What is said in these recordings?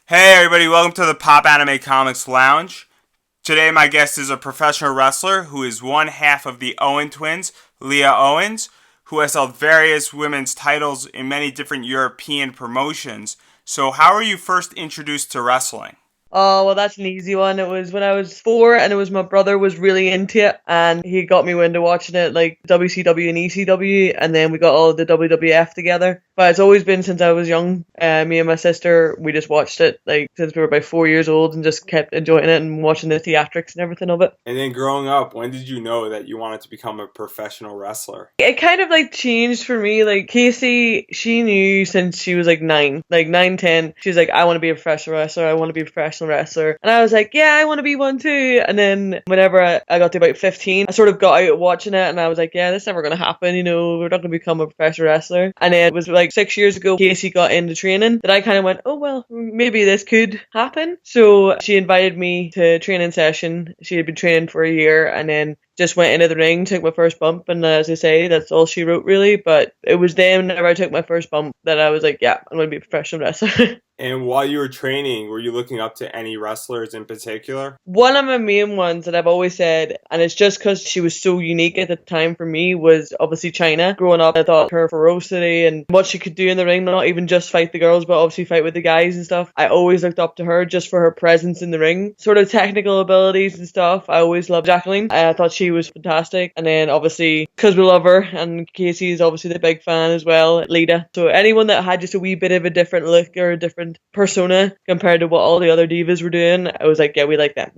Hey everybody, welcome to the Popanimecomics Lounge. Today my guest is a professional wrestler who is one half of the Owen twins, Leah Owens, who has held various women's titles in many different European promotions. So how were you first introduced to wrestling? Oh, well, that's an easy one. It was when I was four, and it was my brother was really into it, and he got me into watching it, like WCW and ECW, and then we got all of the WWF together. But it's always been since I was young. Me and my sister, we just watched it, like, since we were about 4 years old, and just kept enjoying it and watching the theatrics and everything of it. And then growing up, when did you know that you wanted to become a professional wrestler? It kind of like changed for me. Like Casey, she knew since she was like nine, 10. She's like, I want to be a professional wrestler. I want to be a professional wrestler. And I was like, yeah, I want to be one too. And then whenever I got to about 15, I sort of got out watching it and I was like, yeah, this is never going to happen. We're not going to become a professional wrestler. And then it was like 6 years ago, Casey got into training that I kind of went, oh, well, maybe this could happen. So she invited me to a training session. She had been training for a year and then just went into the ring, took my first bump, and as I say, that's all she wrote really. But it was then, whenever I took my first bump, that I was like, yeah, I'm going to be a professional wrestler. And while you were training, were you looking up to any wrestlers in particular? One of my main ones that I've always said, and it's just because she was so unique at the time for me, was obviously China. Growing up, I thought her ferocity and what she could do in the ring, not even just fight the girls, but obviously fight with the guys and stuff. I always looked up to her just for her presence in the ring. Sort of technical abilities and stuff. I always loved Jacqueline. I thought she was fantastic. And then obviously, because we love her, and Casey is obviously the big fan as well, Lita. So anyone that had just a wee bit of a different look or a different persona compared to what all the other divas were doing, I was like, yeah, we like them.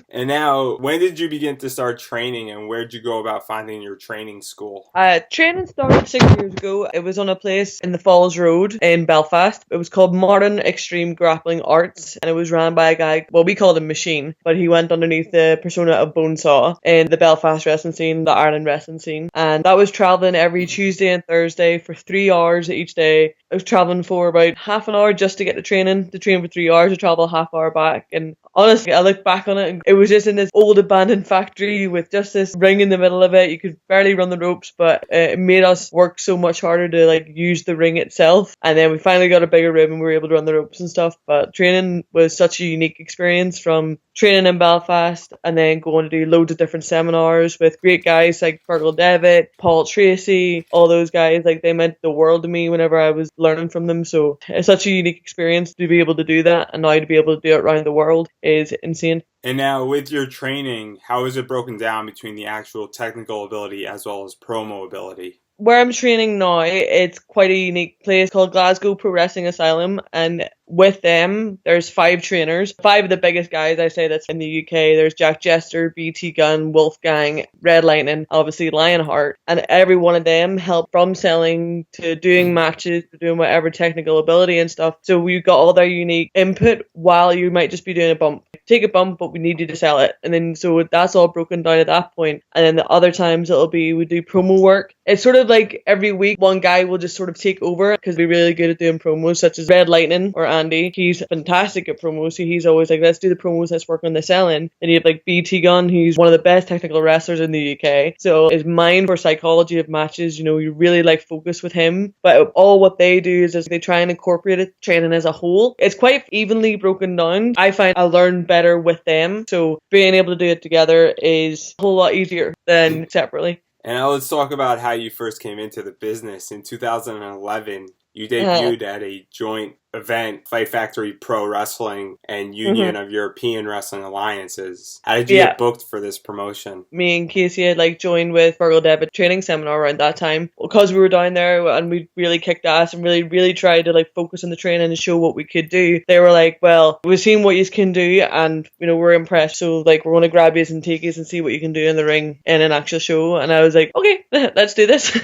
And now, when did you begin to start training and where did you go about finding your training school? Training started 6 years ago. It was on a place in the Falls Road in Belfast. It was called Modern Extreme Grappling Arts, and it was ran by a guy, well, we called him Machine, but he went underneath the persona of Bonesaw in the Belfast wrestling scene, the Ireland wrestling scene. And that was traveling every Tuesday and Thursday for 3 hours each day. I was traveling for about half an hour just to get to training, to train for 3 hours, to travel a half hour back. And honestly, I look back on it and it was just in this old abandoned factory with just this ring in the middle of it. You could barely run the ropes, but it made us work so much harder to like use the ring itself. And then we finally got a bigger room and we were able to run the ropes and stuff. But training was such a unique experience, from training in Belfast and then going to do loads of different seminars with great guys like Fergal Devitt, Paul Tracy, all those guys. Like, they meant the world to me whenever I was learning from them. So it's such a unique experience to be able to do that, and now to be able to do it around the world is insane. And now, with your training, how is it broken down between the actual technical ability as well as promo ability? Where I'm training now, it's quite a unique place called Glasgow Pro Wrestling Asylum, and with them, there's 5 trainers, 5 of the biggest guys I say that's in the UK. There's Jack Jester, BT Gunn, Wolfgang, Red Lightning, obviously Lionheart, and every one of them help from selling to doing matches to doing whatever technical ability and stuff. So we've got all their unique input while you might just be doing a bump. Take a bump, but we need you to sell it. And then so that's all broken down at that point. And then the other times it'll be we do promo work. It's sort of like every week one guy will just sort of take over because we're really good at doing promos, such as Red Lightning or Andy. He's fantastic at promos, so he's always like, let's do the promos, let's work on the selling. And you have like BT Gunn, who's one of the best technical wrestlers in the UK. So his mind for psychology of matches, you really like focus with him. But all what they do is they try and incorporate it, training as a whole. It's quite evenly broken down. I find I learn better with them. So being able to do it together is a whole lot easier than separately. And now let's talk about how you first came into the business. In 2011, you debuted at a joint event, Fight Factory Pro Wrestling and Union of European Wrestling Alliances. How did you get booked for this promotion? Me and Casey had joined with Fergal Devitt training seminar around that time because we were down there and we really kicked ass and really tried to focus on the training and show what we could do. They were like, well, we've seen what you can do and we're impressed, so we're going to grab you and take you and see what you can do in the ring in an actual show. And I was like, okay, let's do this.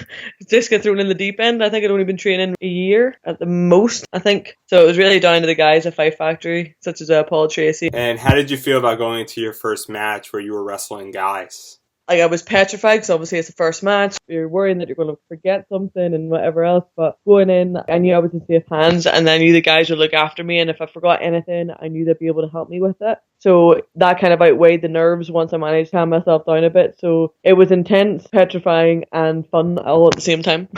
Just get thrown in the deep end. I think I'd only been training a year at the most, I think. So it was really down to the guys at Fight Factory, such as Paul Tracy. And how did you feel about going into your first match where you were wrestling guys? I was petrified because obviously it's the first match. You're worrying that you're going to forget something and whatever else. But going in, I knew I was in safe hands, and I knew the guys would look after me. And if I forgot anything, I knew they'd be able to help me with it. So that kind of outweighed the nerves once I managed to calm myself down a bit. So it was intense, petrifying, and fun all at the same time.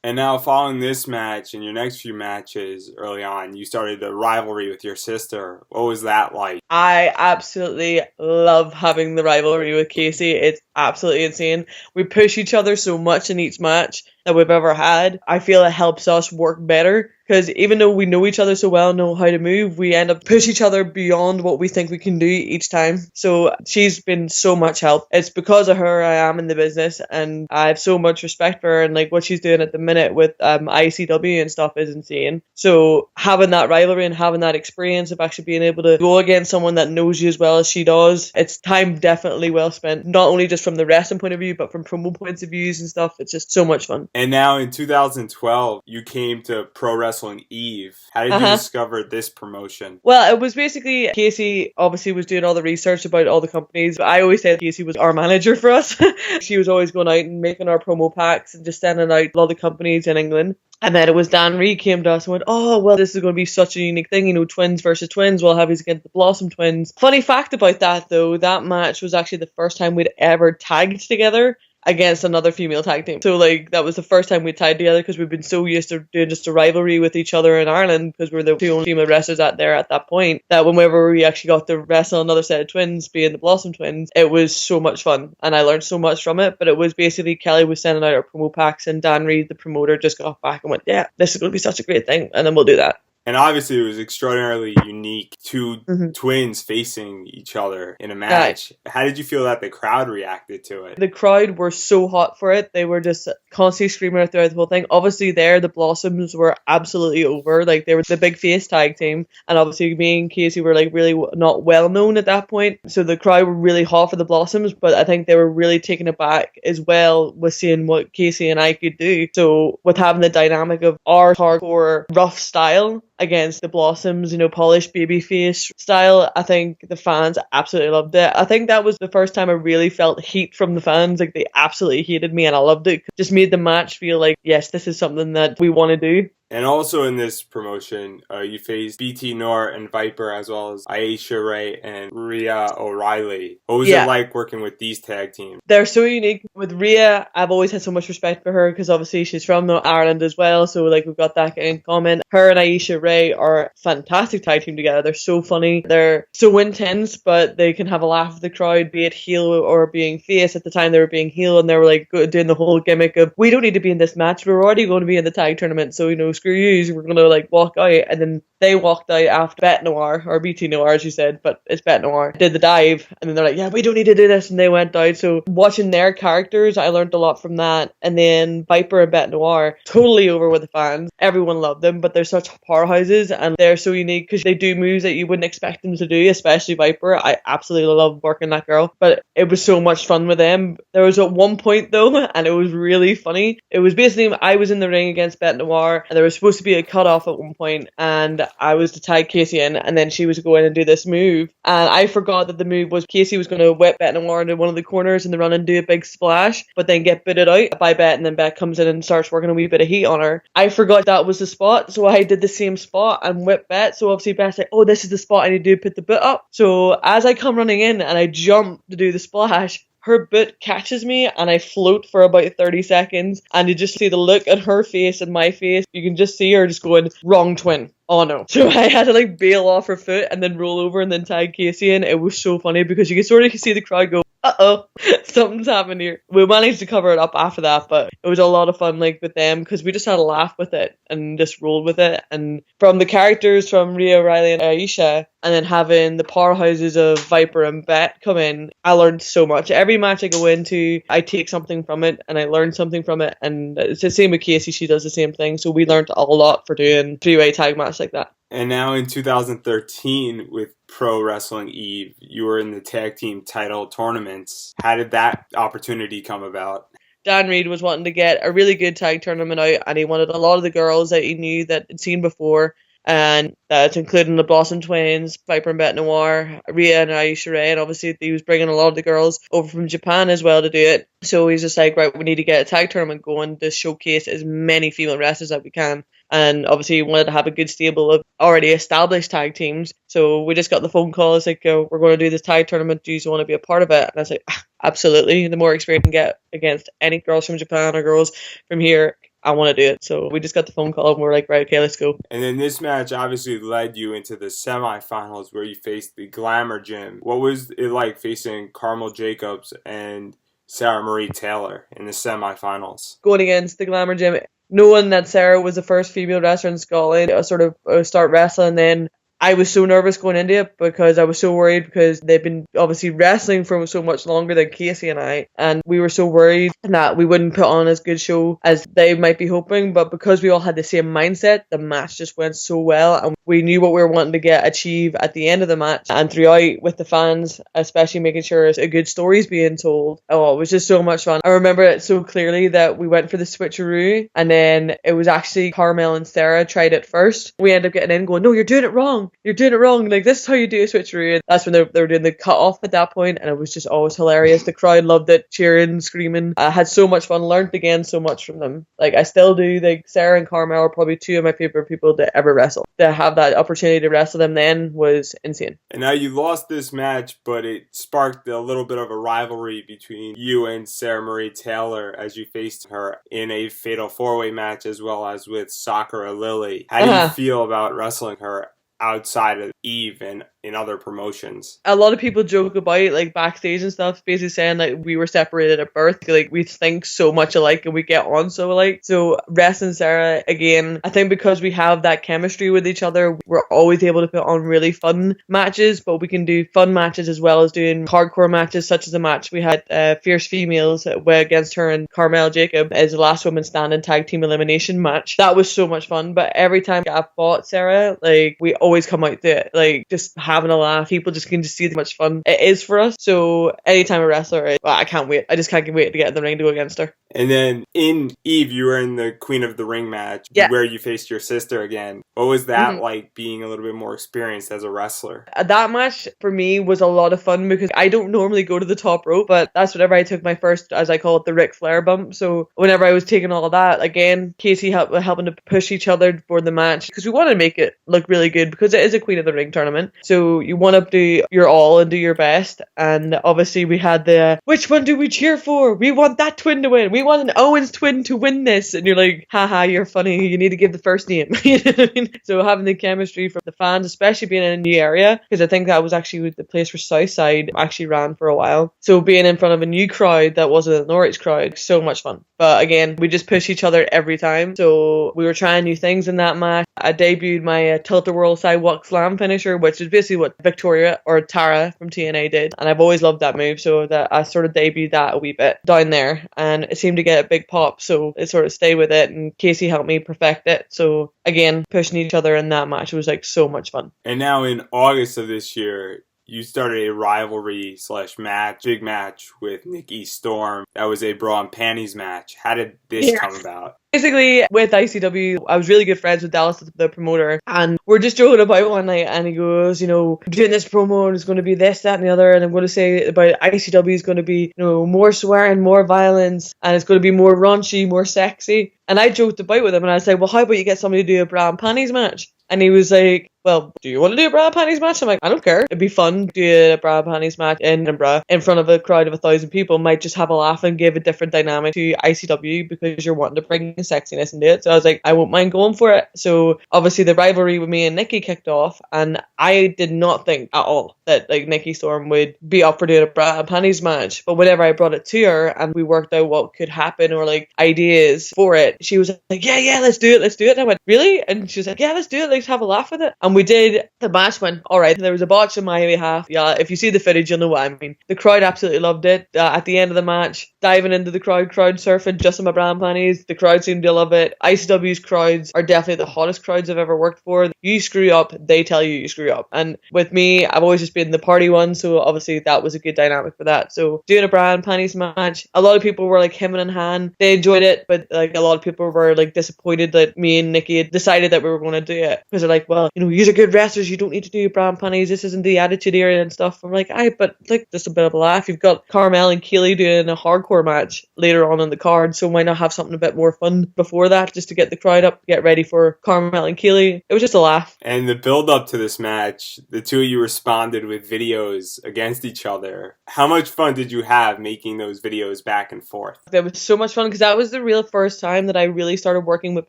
And now, following this match and your next few matches early on, you started a rivalry with your sister. What was that like? I absolutely love having the rivalry with Casey. It's absolutely insane. We push each other so much in each match that we've ever had. I feel it helps us work better because even though we know each other so well, know how to move, we end up push each other beyond what we think we can do each time. So she's been so much help. It's because of her I am in the business, and I have so much respect for her, and like what she's doing at the minute with ICW and stuff is insane. So having that rivalry and having that experience of actually being able to go against someone that knows you as well as she does, it's time definitely well spent. Not only just from the wrestling point of view, but from promo points of views and stuff. It's just so much fun. And now in 2012, you came to Pro Wrestling Eve. How did you discover this promotion? Well, it was basically Casey obviously was doing all the research about all the companies. I always said Casey was our manager for us. She was always going out and making our promo packs and just sending out all the companies in England. And then it was Dan Reed came to us and went, oh, well, this is going to be such a unique thing, you know, twins versus twins. We'll have these against the Blossom twins. Funny fact about that, though, that match was actually the first time we'd ever tagged together against another female tag team. So, like, that was the first time we tied together because we've been so used to doing just a rivalry with each other in Ireland because we're the two only female wrestlers out there at that point, that whenever we actually got to wrestle another set of twins, being the Blossom twins, it was so much fun and I learned so much from it. But it was basically Kelly was sending out our promo packs and Dan Reed, the promoter, just got back and went, yeah, this is going to be such a great thing, and then we'll do that. And obviously, it was extraordinarily unique. Two twins facing each other in a match. Right. How did you feel that the crowd reacted to it? The crowd were so hot for it. They were just constantly screaming out throughout the whole thing. Obviously, the Blossoms were absolutely over. Like, they were the big face tag team. And obviously, me and Casey were, like, really not well known at that point. So the crowd were really hot for the Blossoms. But I think they were really taken aback as well with seeing what Casey and I could do. So with having the dynamic of our hardcore rough style against the Blossoms, you know, polished babyface style, I think the fans absolutely loved it. I think that was the first time I really felt heat from the fans. Like, they absolutely hated me and I loved it. It just made the match feel like, yes, this is something that we want to do. And also in this promotion, you faced BT Noor and Viper, as well as Aisha Ray and Rhea O'Reilly. What was it like working with these tag teams? They're so unique. With Rhea, I've always had so much respect for her because obviously she's from Ireland as well, so like we've got that in common. Her and Aisha Ray are a fantastic tag team together. They're so funny. They're so intense, but they can have a laugh with the crowd, be it heel or being face. At the time they were being heel and they were like doing the whole gimmick of, we don't need to be in this match, we're already going to be in the tag tournament, so, you know, screw you, we're going to like walk out. And then they walked out after Bet Noir, or BT Noir as you said, but it's Bet Noir, did the dive, and then they're like, yeah, we don't need to do this, and they went out. So watching their characters, I learned a lot from that. And then Viper and Bet Noir, totally over with the fans. Everyone loved them, but they're such powerhouses and they're so unique because they do moves that you wouldn't expect them to do, especially Viper. I absolutely love working that girl, but it was so much fun with them. There was at one point though, and it was really funny. It was basically, I was in the ring against Bet Noir and there was supposed to be a cut off at one point, and I was to tag Casey in, and then she was going and do this move, and I forgot that the move was Casey was going to whip Bet Noir into one of the corners and then run and do a big splash, but then get booted out by Bet, and then Bet comes in and starts working a wee bit of heat on her. I forgot that was the spot, so I did the same spot and whipped Bet. So obviously Bet's like, oh, this is the spot I need to do, put the boot up. So as I come running in and I jump to do the splash, her boot catches me and I float for about 30 seconds, and you just see the look on her face and my face. You can just see her just going, wrong twin. Oh no. So I had to like bail off her foot and then roll over and then tag Casey in. It was so funny because you can sort of see the crowd go, uh-oh, something's happened here. We managed to cover it up after that, but it was a lot of fun like with them because we just had a laugh with it and just rolled with it. And from the characters from Rhea, Riley and Aisha, and then having the powerhouses of Viper and Bet come in, I learned so much. Every match I go into, I take something from it and I learn something from it. And it's the same with Casey, she does the same thing. So we learned a lot for doing three-way tag match like that. And now in 2013 with Pro Wrestling Eve, you were in the tag team title tournaments. How did that opportunity come about? Dan Reed was wanting to get a really good tag tournament out, and he wanted a lot of the girls that he knew that he'd seen before, and that's including the Blossom Twins, Viper and Bet Noir, Rhea and Aisha Ray, and obviously he was bringing a lot of the girls over from Japan as well to do it. So he's just like, right, we need to get a tag tournament going to showcase as many female wrestlers as we can. And obviously he wanted to have a good stable of already established tag teams. So we just got the phone call. It's like, we're going to do this tag tournament. Do you want to be a part of it? And I was like, absolutely. The more experience you can get against any girls from Japan or girls from here, I want to do it. So we just got the phone call and we're like, right, okay, let's go. And then this match obviously led you into the semifinals where you faced the Glamour Gym. What was it like facing Carmel Jacobs and Sarah Marie Taylor in the semifinals? Going against the Glamour Gym, knowing that Sarah was the first female wrestler in Scotland, I sort of start wrestling, then I was so nervous going into it because I was so worried because they've been obviously wrestling for so much longer than Casey and we were so worried that we wouldn't put on as good show as they might be hoping, but because we all had the same mindset, the match just went so well and we knew what we were wanting to achieve at the end of the match and throughout with the fans, especially making sure a good story's being told. Oh, it was just so much fun. I remember it so clearly that we went for the switcheroo and then it was actually Carmel and Sarah tried it first. We ended up getting in going, no, you're doing it wrong. You're doing it wrong. Like, this is how you do a switcheroo. And that's when they were doing the cut off at that point, and it was just always hilarious. The crowd loved it, cheering, screaming. I had so much fun, learned again so much from them. Like, I still do. Like, Sarah and Carmel are probably two of my favorite people to ever wrestle. To have that opportunity to wrestle them then was insane. And now you lost this match, but it sparked a little bit of a rivalry between you and Sarah Marie Taylor as you faced her in a fatal four-way match as well as with Sakura Lily. How do you feel about wrestling her outside of Eve and in other promotions? A lot of people joke about like backstage and stuff, basically saying like we were separated at birth. Like, we think so much alike and we get on so alike. So wrestling Sarah, again, I think because we have that chemistry with each other, we're always able to put on really fun matches, but we can do fun matches as well as doing hardcore matches, such as the match we had Fierce Females against her and Carmel Jacob as the last woman standing tag team elimination match. That was so much fun. But every time I fought Sarah, like, we always come out to it, like, just having a laugh. People just can just see how much fun it is for us. So anytime I wrestle her, I can't wait. I just can't wait to get in the ring to go against her. And then in Eve, you were in the Queen of the Ring match where you faced your sister again. What was that like, being a little bit more experienced as a wrestler? That match for me was a lot of fun because I don't normally go to the top rope, but that's whenever I took my first, as I call it, the Ric Flair bump. So whenever I was taking all of that, again, Casey helping to push each other for the match because we want to make it look really good because it is a Queen of the Ring tournament. So you want to do your all and do your best. And obviously we had the, which one do we cheer for? We want that twin to win. We want an Owens twin to win this. And you're like, haha, you're funny. You need to give the first name. You know what I mean? So having the chemistry from the fans, especially being in a new area, because I think that was actually the place where Southside actually ran for a while. So being in front of a new crowd that wasn't a Norwich crowd, so much fun. But again, we just push each other every time. So we were trying new things in that match. I debuted my tilt-a-whirl sidewalk slam finisher, which is basically what Victoria or Tara from TNA did. And I've always loved that move, so that I sort of debuted that a wee bit down there. And it seemed to get a big pop, so it sort of stayed with it. And Casey helped me perfect it. So again, pushing each other in that match was like so much fun. And now in August of this year, you started a rivalry / match, big match with Nikki Storm. That was a bra and panties match. How did this come about? Basically, with ICW, I was really good friends with Dallas, the promoter, and we're just joking about one night, and he goes, you know, doing this promo, and it's going to be this, that, and the other, and I'm going to say about ICW is going to be, you know, more swearing, more violence, and it's going to be more raunchy, more sexy. And I joked about with him, and I said, well, how about you get somebody to do a bra and panties match? And he was like, well, do you want to do a bra and panties match? I'm like, I don't care. It'd be fun to do a bra and panties match in Edinburgh in front of a crowd of 1,000 people. Might just have a laugh and give a different dynamic to ICW because you're wanting to bring sexiness into it. So I was like, I won't mind going for it. So obviously the rivalry with me and Nikki kicked off, and I did not think at all that like Nikki Storm would be up for doing a bra and panties match. But whenever I brought it to her and we worked out what could happen or like ideas for it, she was like, yeah, let's do it. And I went, really? And she was like, yeah, let's do it. Let's have a laugh with it. And we did. The match went all right. There was a botch on my behalf. Yeah, if you see the footage, you'll know what I mean. The crowd absolutely loved it. At the end of the match, diving into the crowd surfing just in my bra and panties. The crowd seemed to love it. ICW's crowds are definitely the hottest crowds I've ever worked for. You screw up, they tell you screw up. And with me, I've always just been the party one, so obviously that was a good dynamic for that. So doing a bra and panties match, a lot of people were like hemming and hawing. They enjoyed it, but like a lot of people were like disappointed that me and Nikki had decided that we were going to do it, because they're like, well, you know, you're good wrestlers, you don't need to do bra and panties, this isn't the attitude era and stuff. I'm like, but like, just a bit of a laugh. You've got Carmel and Keely doing a hardcore match later on in the card, so why not have something a bit more fun before that, just to get the crowd up, get ready for Carmel and Keely. It was just a laugh. And the build up to this match, the two of you responded with videos against each other. How much fun did you have making those videos back and forth? That was so much fun because that was the real first time that I really started working with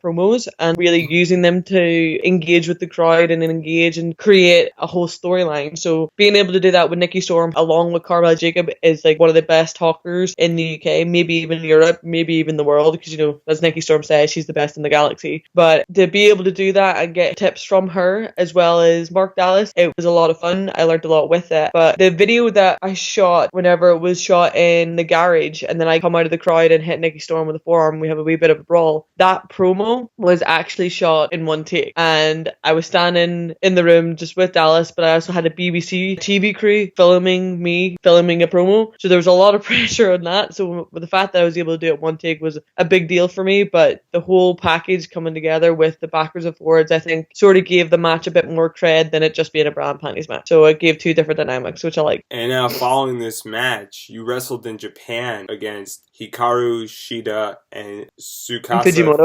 promos and really using them to engage with the crowd and engage and create a whole storyline. So being able to do that with Nikki Storm along with Carmella Jacob is like one of the best talkers in the UK, maybe even Europe, maybe even the world, because, you know, as Nikki Storm says, she's the best in the galaxy. But to be able to do that and get tips from her as well as Mark Dallas, it was a lot of fun. I learned a lot with it. But the video that I shot whenever it was shot in the garage and then I come out of the crowd and hit Nikki Storm with a forearm, we have a wee bit of a brawl. That promo was actually shot in one take. And I was standing in the room just with Dallas, but I also had a BBC TV crew filming me, filming a promo. So there was a lot of pressure on that. So the fact that I was able to do it one take was a big deal for me. But the whole package coming together with the backwards and forwards, I think, sort of gave the match a bit more cred than it just being a bra and panties match. So it gave two different dynamics, which I like. And now, following this match, you wrestled in Japan against Hikaru Shida and Tsukasa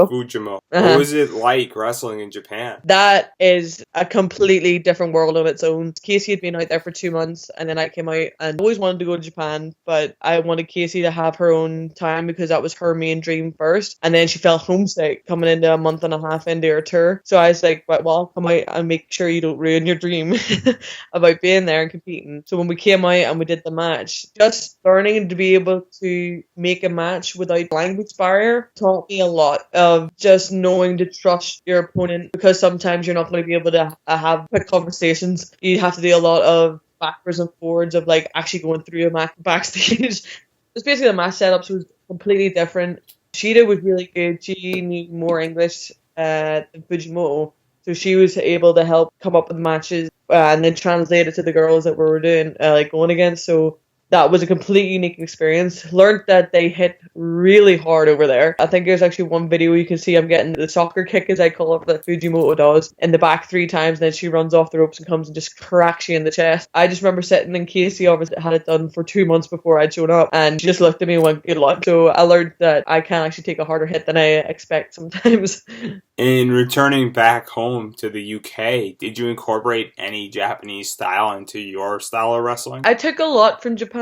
Fujimoto. What was it like wrestling in Japan? That is a completely different world on its own. Casey had been out there for 2 months, and then I came out and always wanted to go to Japan, but I wanted Casey to have her own time because that was her main dream first. And then she felt homesick coming into a month and a half into her tour. So I was like, well, come out and make sure you don't ruin your dream about being there and competing. So when we came out and we did the match, just learning to be able to make a match without language barrier taught me a lot of just knowing to trust your opponent, because sometimes you're not going to be able to have quick conversations. You have to do a lot of backwards and forwards of like actually going through a match backstage. It's basically the match setups was completely different. Shida was really good. She knew more English than Fujimoto, so she was able to help come up with matches and then translate it to the girls that we were doing like going against. So that was a completely unique experience. Learned that they hit really hard over there. I think there's actually one video you can see I'm getting the soccer kick, as I call it, that Fujimoto does, in the back 3 times, and then she runs off the ropes and comes and just cracks you in the chest. I just remember sitting in Casey obviously had it done for 2 months before I'd shown up, and she just looked at me and went, good luck. So I learned that I can actually take a harder hit than I expect sometimes. In returning back home to the UK, did you incorporate any Japanese style into your style of wrestling? I took a lot from Japan.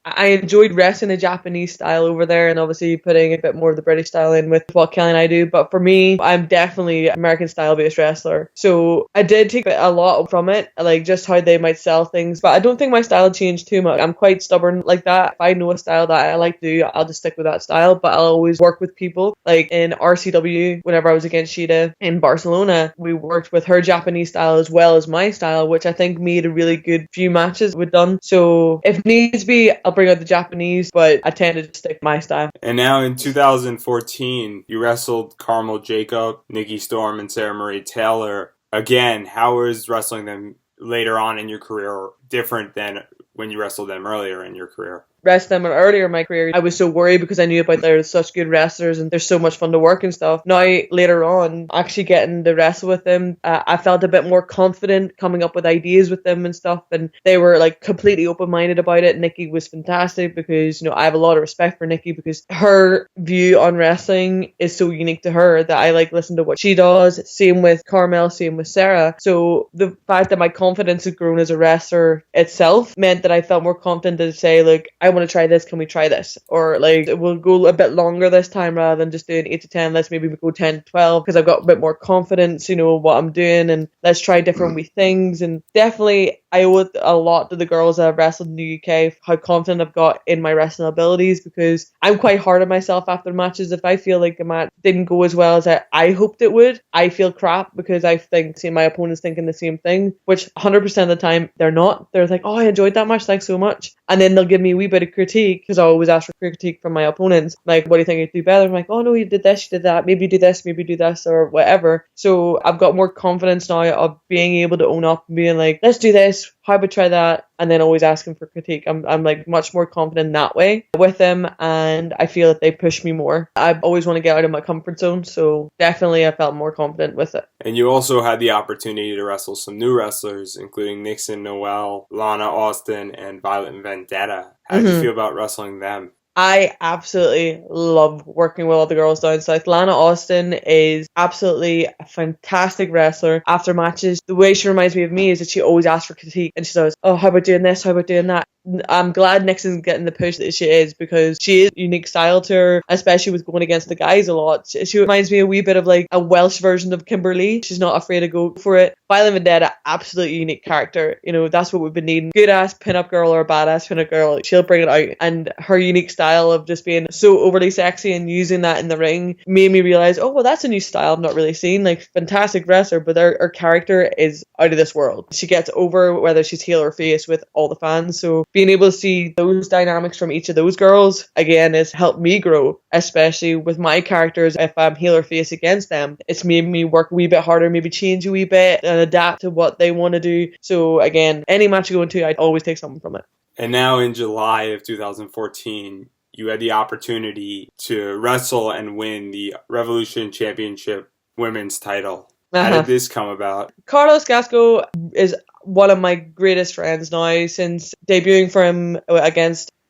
I enjoyed wrestling a Japanese style over there and obviously putting a bit more of the British style in with what Kelly and I do. But for me, I'm definitely an American style based wrestler. So I did take a lot from it, like just how they might sell things. But I don't think my style changed too much. I'm quite stubborn like that. If I know a style that I like to do, I'll just stick with that style. But I'll always work with people. Like in RCW, whenever I was against Shida in Barcelona, we worked with her Japanese style as well as my style, which I think made a really good few matches we've done. So if needs be, I'll bring out the Japanese, but I tended to stick to my style. And now in 2014, you wrestled Carmel Jacob, Nikki Storm, and Sarah Marie Taylor. Again, how was wrestling them later on in your career different than when you wrestled them earlier in your career? Wrestle them earlier in my career, I was so worried because I knew about they're such good wrestlers and they're so much fun to work and stuff. Now, later on, actually getting to wrestle with them, I felt a bit more confident coming up with ideas with them and stuff, and they were like completely open-minded about it. Nikki was fantastic because, you know, I have a lot of respect for Nikki because her view on wrestling is so unique to her that I like listen to what she does. Same with Carmel, same with Sarah. So the fact that my confidence has grown as a wrestler itself meant that I felt more confident to say, like, I want to try this, can we try this? Or like, we'll go a bit longer this time rather than just doing 8 to 10, let's maybe go 10 to 12 because I've got a bit more confidence, you know, what I'm doing, and let's try different wee things. And definitely I owe it a lot to the girls that I've wrestled in the UK, how confident I've got in my wrestling abilities, because I'm quite hard on myself after matches. If I feel like a match didn't go as well as I hoped it would, I feel crap because I think, see, my opponent's thinking the same thing, which 100% of the time they're not. They're like, oh, I enjoyed that match, thanks so much. And then they'll give me a wee bit of critique because I always ask for critique from my opponents. Like, what do you think I could do better? I'm like, oh no, you did this, you did that, maybe do this, maybe do this, or whatever. So I've got more confidence now of being able to own up and being like, let's do this, how about try that, and then always asking for critique. I'm like much more confident that way with them, and I feel that they push me more. I always want to get out of my comfort zone, so definitely I felt more confident with it. And you also had the opportunity to wrestle some new wrestlers, including Nixon Noel, Lana Austin, and Violent Vendetta. How did you feel about wrestling them? I absolutely love working with all the girls down south. Lana Austin is absolutely a fantastic wrestler. After matches, the way she reminds me of me is that she always asks for critique and she says, oh, how about doing this? How about doing that? I'm glad Nixon's getting the push that she is, because she is a unique style to her, especially with going against the guys a lot. She reminds me a wee bit of like a Welsh version of Kimberly. She's not afraid to go for it. Violent Vendetta, absolutely unique character. You know, that's what we've been needing. Good ass pinup girl or a badass pinup girl. She'll bring it out. And her unique style of just being so overly sexy and using that in the ring made me realize, oh, well, that's a new style I've not really seen. Like, fantastic wrestler, but her character is out of this world. She gets over whether she's heel or face with all the fans. So being able to see those dynamics from each of those girls, again, has helped me grow, especially with my characters. If I'm heel or face against them, it's made me work a wee bit harder, maybe change a wee bit and adapt to what they want to do. So again, any match I go into, I always take something from it. And now in July of 2014, you had the opportunity to wrestle and win the Revolution Championship women's title. How did this come about? Carlos Gasco is one of my greatest friends now, since debuting for him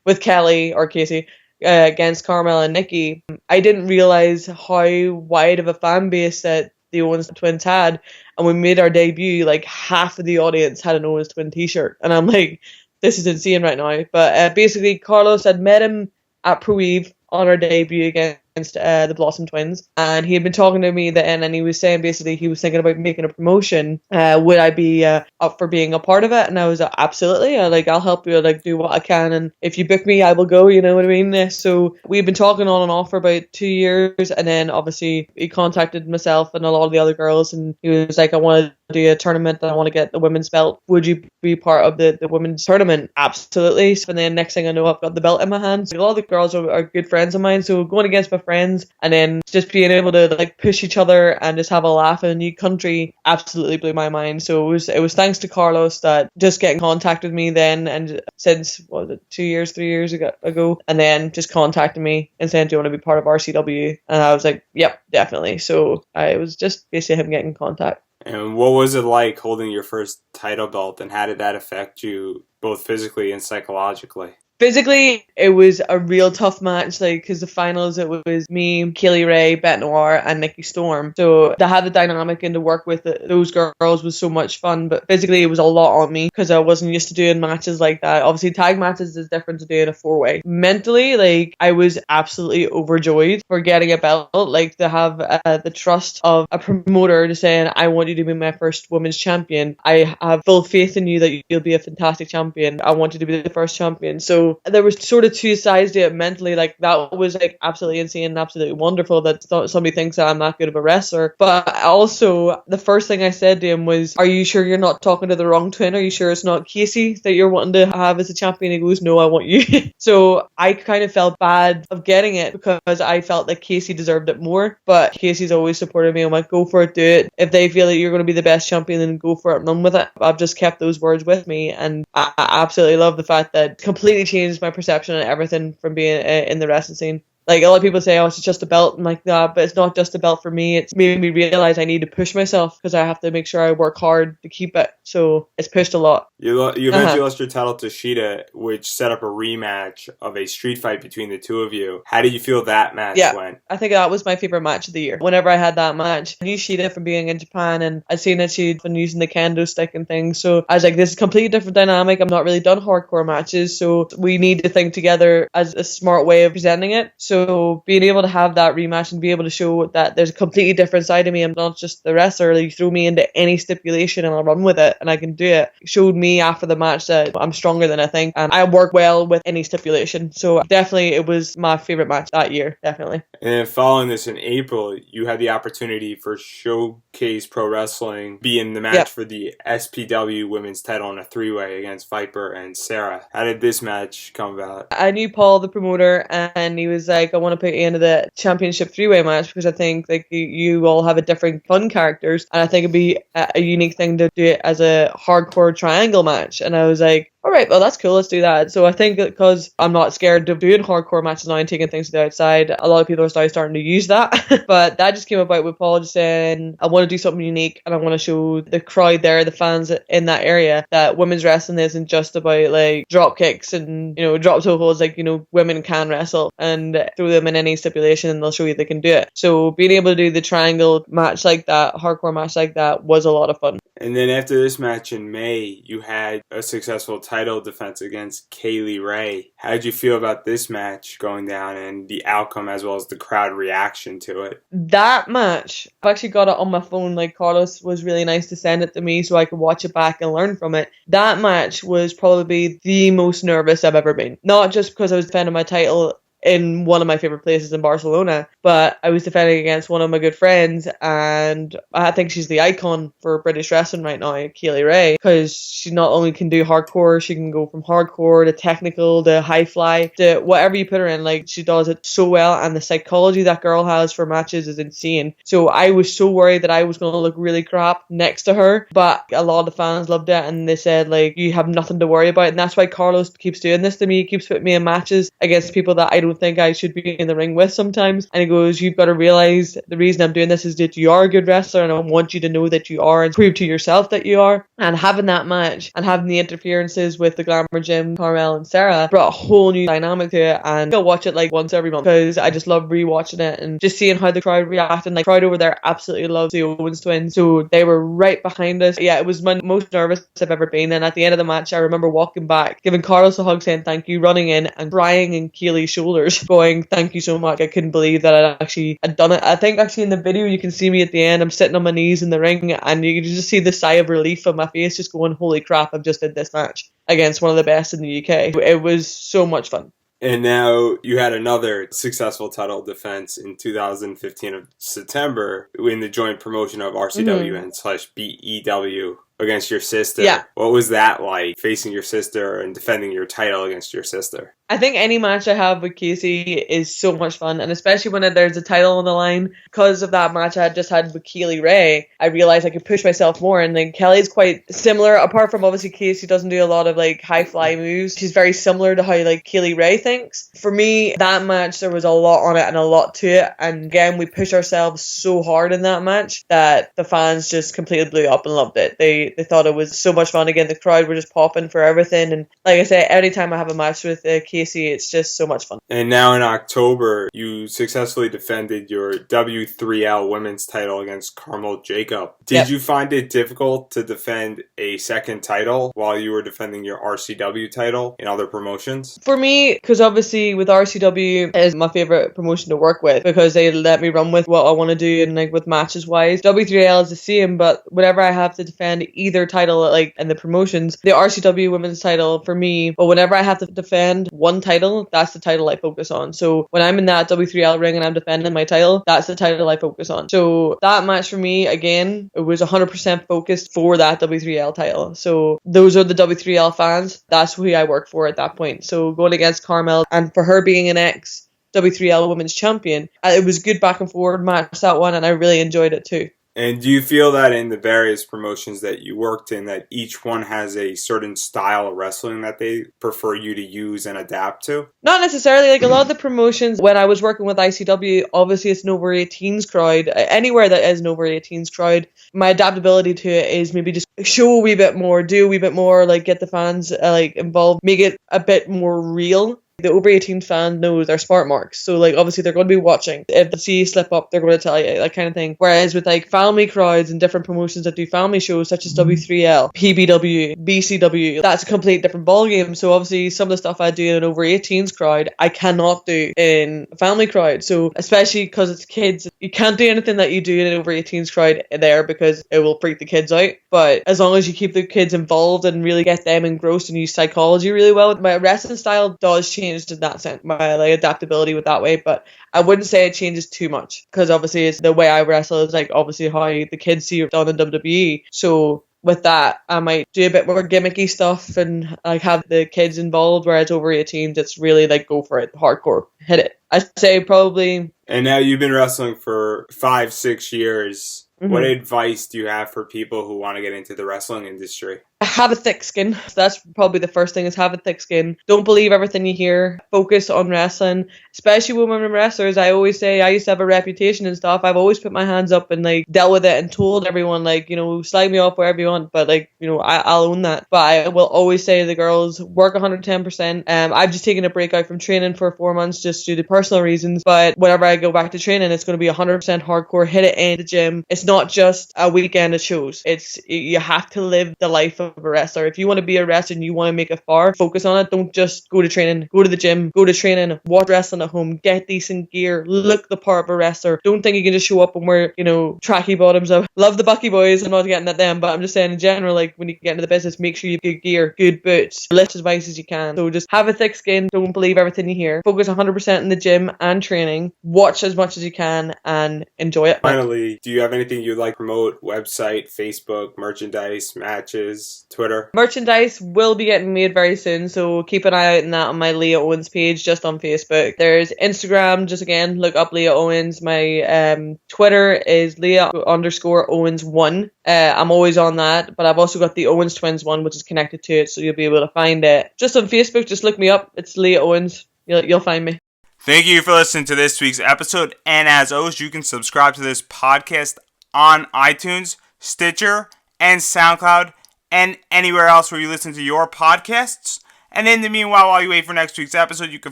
with Kelly or Casey against Carmel and Nikki. I didn't realize how wide of a fan base that the Owens twins had, and when we made our debut, like half of the audience had an Owens twin t-shirt, and I'm like, this is insane right now. But basically, Carlos had met him at Pro Eve on our debut against the Blossom Twins, and he had been talking to me then, and he was saying basically he was thinking about making a promotion. Would I be up for being a part of it? And I was like, absolutely. I'll help you, do what I can, and if you book me, I will go. You know what I mean? So we've been talking on and off for about 2 years, and then obviously he contacted myself and a lot of the other girls, and he was like, I want to do a tournament and I want to get the women's belt. Would you be part of the women's tournament? Absolutely. So then next thing I know, I've got the belt in my hands. A lot of the girls are good friends of mine, so going against my friends and then just being able to push each other and just have a laugh in a new country absolutely blew my mind. So it was thanks to Carlos that just getting in contact with me then, and since 3 years ago, and then just contacting me and saying, do you want to be part of RCW? And I was like, yep, definitely. So it was just basically him getting in contact. And what was it like holding your first title belt, and how did that affect you both physically and psychologically? Physically, it was a real tough match, because the finals, it was me, Kaylee Ray, Bette Noir, and Nikki Storm. So to have the dynamic and to work with those girls was so much fun, but physically it was a lot on me because I wasn't used to doing matches like that. Obviously, tag matches is different to doing a four-way. Mentally, I was absolutely overjoyed for getting a belt, to have the trust of a promoter to saying, I want you to be my first women's champion. I have full faith in you that you'll be a fantastic champion. I want you to be the first champion. So there was sort of two sides to it mentally. That was absolutely insane and absolutely wonderful that somebody thinks that I'm that good of a wrestler. But also, the first thing I said to him was, are you sure you're not talking to the wrong twin? Are you sure it's not Casey that you're wanting to have as a champion? He goes, no, I want you. So I kind of felt bad of getting it because I felt that Casey deserved it more. But Casey's always supported me. I'm like, go for it, do it. If they feel that you're going to be the best champion, then go for it, run with it. I've just kept those words with me, and I absolutely love the fact that completely changed my perception and everything from being in the wrestling scene. A lot of people say, oh, it's just a belt. I'm like, nah, but it's not just a belt for me. It's made me realize I need to push myself because I have to make sure I work hard to keep it. So it's pushed a lot. You eventually lost your title to Sheeta, which set up a rematch of a street fight between the two of you. How did you feel that match went? I think that was my favorite match of the year. Whenever I had that match, I knew Sheeta from being in Japan, and I'd seen that she'd been using the kendo stick and things. So I was like, this is a completely different dynamic. I'm not really done hardcore matches, so we need to think together as a smart way of presenting it. So being able to have that rematch and be able to show that there's a completely different side of me, I'm not just the wrestler. You throw me into any stipulation and I'll run with it and I can do it. Showed me after the match that I'm stronger than I think, and I work well with any stipulation. So definitely it was my favorite match that year, definitely. And then following this in April, you had the opportunity for Showcase Pro Wrestling be in the match for the SPW women's title in a three-way against Viper and Sarah. How did this match come about? I knew Paul, the promoter, and he was like, I want to put you into the championship three-way match because I think you all have a different fun characters, and I think it'd be a unique thing to do it as a hardcore triangle match. And I was like, all right, well, that's cool. Let's do that. So I think because I'm not scared of doing hardcore matches now and taking things to the outside, a lot of people are starting to use that. But that just came about with Paul just saying, I want to do something unique and I want to show the crowd there, the fans in that area, that women's wrestling isn't just about like drop kicks and, drop toe holds. Like, women can wrestle and throw them in any stipulation and they'll show you they can do it. So being able to do the triangle match like that, hardcore match like that, was a lot of fun. And then after this match in May, you had a successful title defense against Kaylee Ray. How did you feel about this match going down and the outcome as well as the crowd reaction to it? That match, I've actually got it on my phone. Like, Carlos was really nice to send it to me so I could watch it back and learn from it. That match was probably the most nervous I've ever been. Not just because I was defending my title in one of my favorite places in Barcelona, but I was defending against one of my good friends, and I think she's the icon for British wrestling right now, Kaylee Ray, because she not only can do hardcore, she can go from hardcore to technical to high fly to whatever you put her in. Like, she does it so well, and the psychology that girl has for matches is insane. So I was so worried that I was going to look really crap next to her, but a lot of the fans loved it, and they said, like, you have nothing to worry about. And that's why Carlos keeps doing this to me. He keeps putting me in matches against people that I don't think I should be in the ring with sometimes, and he goes, you've got to realize the reason I'm doing this is that you are a good wrestler and I want you to know that you are and prove to yourself that you are. And having that match and having the interferences with the Glamour Gym, Carmel and Sarah, brought a whole new dynamic to it, and I'll watch it like once every month because I just love rewatching it and just seeing how the crowd reacted. Like, the crowd over there absolutely loves the Owens twins, so they were right behind us. Yeah, it was my most nervous I've ever been, and at the end of the match I remember walking back, giving Carlos a hug saying thank you, running in and crying in Kaylee's shoulders going, thank you so much. I couldn't believe that I'd done it. I think actually in the video you can see me at the end, I'm sitting on my knees in the ring and you can just see the sigh of relief on my face just going, holy crap, I've just did this match against one of the best in the UK. It was so much fun. And now you had another successful title defense in 2015 of September in the joint promotion of RCW and /BEW against your sister. Yeah. What was that like, facing your sister and defending your title against your sister? I think any match I have with Casey is so much fun, and especially when there's a title on the line. Because of that match I had just had with Kaylee Ray, I realized I could push myself more, and then Kelly's quite similar, apart from obviously Casey doesn't do a lot of like high fly moves. She's very similar to how like Kaylee Ray thinks. For me, that match, there was a lot on it and a lot to it, and again, we pushed ourselves so hard in that match that the fans just completely blew up and loved it. They thought it was so much fun. Again, the crowd were just popping for everything, and like I say, anytime I have a match with Casey, it's just so much fun. And now in October, you successfully defended your W3L women's title against Carmel Jacob. Did you find it difficult to defend a second title while you were defending your RCW title in other promotions? For me, because obviously with RCW is my favorite promotion to work with because they let me run with what I want to do and like with matches wise. W3L is the same, but whenever I have to defend either title like in the promotions, the RCW women's title for me, but whenever I have to defend one title, that's the title I focus on. So when I'm in that W3L ring and I'm defending my title, that's the title I focus on. So that match for me, again, it was 100% focused for that W3L title. So those are the W3L fans. That's who I work for at that point. So going against Carmel, and for her being an ex W3L women's champion, it was a good back and forward match, that one, and I really enjoyed it too. And do you feel that in the various promotions that you worked in, that each one has a certain style of wrestling that they prefer you to use and adapt to? Not necessarily. Like a lot of the promotions, when I was working with ICW, obviously it's an over 18s crowd. Anywhere that is an over 18s crowd, my adaptability to it is maybe just show a wee bit more, do a wee bit more, like get the fans like involved, make it a bit more real. The over 18 fan knows their smart marks, so like obviously they're going to be watching. If they see you slip up, they're going to tell you, that kind of thing. Whereas with like family crowds and different promotions that do family shows such as W3L, PBW, BCW, that's a complete different ballgame. So obviously some of the stuff I do in an over 18s crowd I cannot do in a family crowd. So especially because it's kids, you can't do anything that you do in an over 18s crowd there because it will freak the kids out. But as long as you keep the kids involved and really get them engrossed and use psychology really well, my wrestling style does change in that sense, my like adaptability with that way, but I wouldn't say it changes too much because obviously it's the way I wrestle is like obviously how the kids see it done in WWE. So with that, I might do a bit more gimmicky stuff and like have the kids involved, whereas over 18s it's really like go for it, hardcore, hit it. I'd say probably. And now you've been wrestling for 5-6 years. What advice do you have for people who want to get into the wrestling industry? Have a thick skin. So that's probably the first thing, is have a thick skin. Don't believe everything you hear. Focus on wrestling, especially women wrestlers. I always say, I used to have a reputation and stuff. I've always put my hands up and like dealt with it and told everyone, like, you know, slag me off wherever you want, but like, you know, I'll own that. But I will always say to the girls, work 110%. I've just taken a break out from training for 4 months just due to personal reasons. But whenever I go back to training, it's going to be 100% hardcore. Hit it in the gym. It's not just a weekend of shows. You have to live the life of a wrestler. If you want to be a wrestler and you want to make it far, focus on it. Don't just go to training. Go to the gym. Go to training. Watch wrestling at home. Get decent gear. Look the part of a wrestler. Don't think you can just show up and wear, you know, tracky bottoms. I love the Bucky boys. I'm not getting at them, but I'm just saying in general, like when you get into the business, make sure you have good gear, good boots, lift as much as you can. So just have a thick skin. Don't believe everything you hear. Focus 100% in the gym and training. Watch as much as you can and enjoy it. Finally, do you have anything you'd like to promote? Website, Facebook, merchandise, matches, Twitter? Merchandise will be getting made very soon, so keep an eye out on that on my Leah Owens page just on Facebook. There's Instagram, just again, look up Leah Owens. My Twitter is Leah_Owens1. I'm always on that, but I've also got the Owens Twins one, which is connected to it, so you'll be able to find it. Just on Facebook, just look me up. It's Leah Owens. You'll find me. Thank you for listening to this week's episode, and as always, you can subscribe to this podcast on iTunes, Stitcher, and SoundCloud, and anywhere else where you listen to your podcasts. And in the meanwhile, while you wait for next week's episode, you can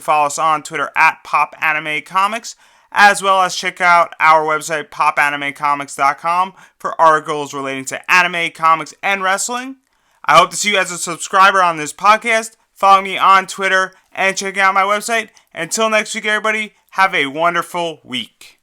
follow us on Twitter at Popanimecomics, as well as check out our website, Popanimecomics.com, for articles relating to anime, comics, and wrestling. I hope to see you as a subscriber on this podcast. Follow me on Twitter and check out my website. Until next week, everybody, have a wonderful week.